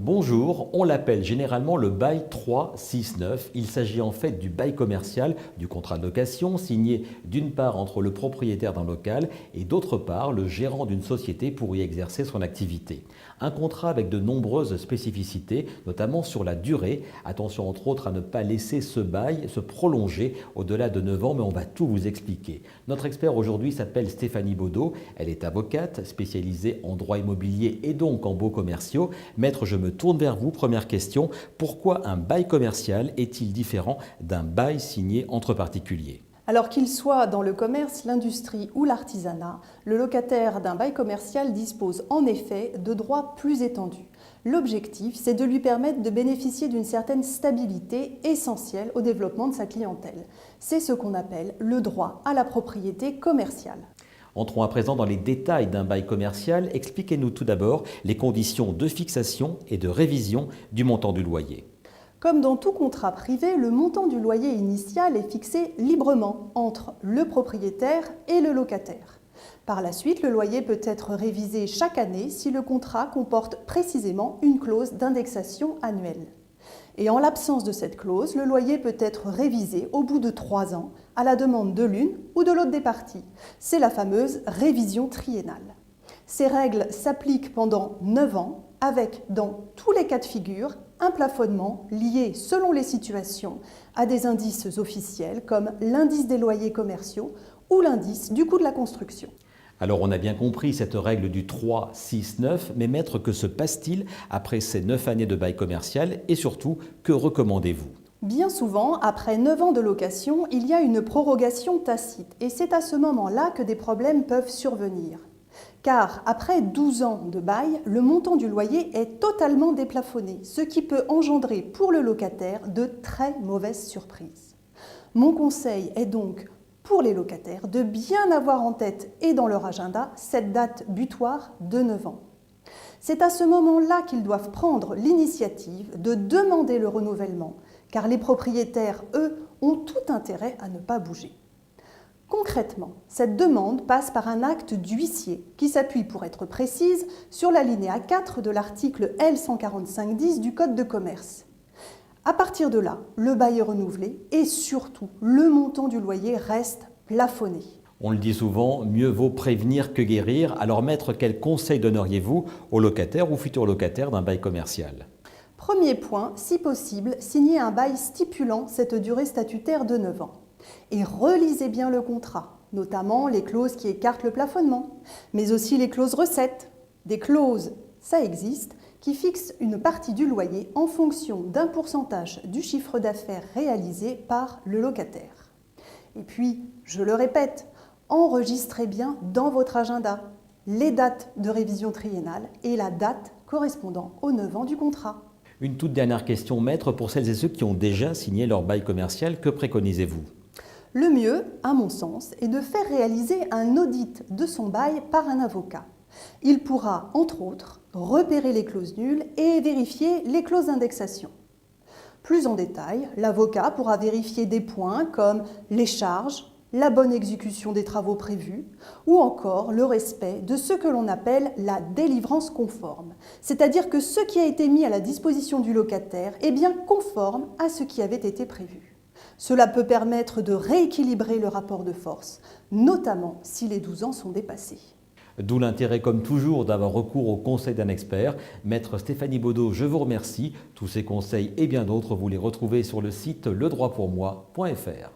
Bonjour, on l'appelle généralement le bail 369. Il s'agit en fait du bail commercial, du contrat de location signé d'une part entre le propriétaire d'un local et d'autre part le gérant d'une société pour y exercer son activité. Un contrat avec de nombreuses spécificités, notamment sur la durée. Attention entre autres à ne pas laisser ce bail se prolonger au-delà de 9 ans, mais on va tout vous expliquer. Notre expert aujourd'hui s'appelle Stéphanie Baudot. Elle est avocate spécialisée en droit immobilier et donc en baux commerciaux. Maître, je me tourne vers vous. Première question, pourquoi un bail commercial est-il différent d'un bail signé entre particuliers ? Alors qu'il soit dans le commerce, l'industrie ou l'artisanat, le locataire d'un bail commercial dispose en effet de droits plus étendus. L'objectif, c'est de lui permettre de bénéficier d'une certaine stabilité essentielle au développement de sa clientèle. C'est ce qu'on appelle le droit à la propriété commerciale. Entrons à présent dans les détails d'un bail commercial. Expliquez-nous tout d'abord les conditions de fixation et de révision du montant du loyer. Comme dans tout contrat privé, le montant du loyer initial est fixé librement entre le propriétaire et le locataire. Par la suite, le loyer peut être révisé chaque année si le contrat comporte précisément une clause d'indexation annuelle. Et en l'absence de cette clause, le loyer peut être révisé au bout de 3 ans à la demande de l'une ou de l'autre des parties. C'est la fameuse révision triennale. Ces règles s'appliquent pendant 9 ans avec, dans tous les cas de figure, un plafonnement lié, selon les situations, à des indices officiels comme l'indice des loyers commerciaux ou l'indice du coût de la construction. Alors on a bien compris cette règle du 3-6-9, mais maître, que se passe-t-il après ces 9 années de bail commercial et surtout, que recommandez-vous ? Bien souvent, après 9 ans de location, il y a une prorogation tacite et c'est à ce moment-là que des problèmes peuvent survenir. Car après 12 ans de bail, le montant du loyer est totalement déplafonné, ce qui peut engendrer pour le locataire de très mauvaises surprises. Mon conseil est donc pour les locataires de bien avoir en tête et dans leur agenda cette date butoir de 9 ans. C'est à ce moment-là qu'ils doivent prendre l'initiative de demander le renouvellement, car les propriétaires, eux, ont tout intérêt à ne pas bouger. Concrètement, cette demande passe par un acte d'huissier qui s'appuie, pour être précise, sur l'alinéa 4 de l'article L145-10 du Code de commerce. À partir de là, le bail est renouvelé et surtout, le montant du loyer reste plafonné. On le dit souvent, mieux vaut prévenir que guérir. Alors maître, quel conseil donneriez-vous aux locataires ou futurs locataires d'un bail commercial ? Premier point, si possible, signez un bail stipulant cette durée statutaire de 9 ans. Et relisez bien le contrat, notamment les clauses qui écartent le plafonnement, mais aussi les clauses recettes. Des clauses, ça existe, qui fixent une partie du loyer en fonction d'un pourcentage du chiffre d'affaires réalisé par le locataire. Et puis, je le répète, enregistrez bien dans votre agenda les dates de révision triennale et la date correspondant aux 9 ans du contrat. Une toute dernière question, maître, pour celles et ceux qui ont déjà signé leur bail commercial, que préconisez-vous ? Le mieux, à mon sens, est de faire réaliser un audit de son bail par un avocat. Il pourra, entre autres, repérer les clauses nulles et vérifier les clauses d'indexation. Plus en détail, l'avocat pourra vérifier des points comme les charges, la bonne exécution des travaux prévus ou encore le respect de ce que l'on appelle la délivrance conforme, c'est-à-dire que ce qui a été mis à la disposition du locataire est bien conforme à ce qui avait été prévu. Cela peut permettre de rééquilibrer le rapport de force, notamment si les 12 ans sont dépassés. D'où l'intérêt, comme toujours, d'avoir recours au conseil d'un expert. Maître Stéphanie Baudot, je vous remercie. Tous ces conseils et bien d'autres, vous les retrouvez sur le site ledroitpourmoi.fr.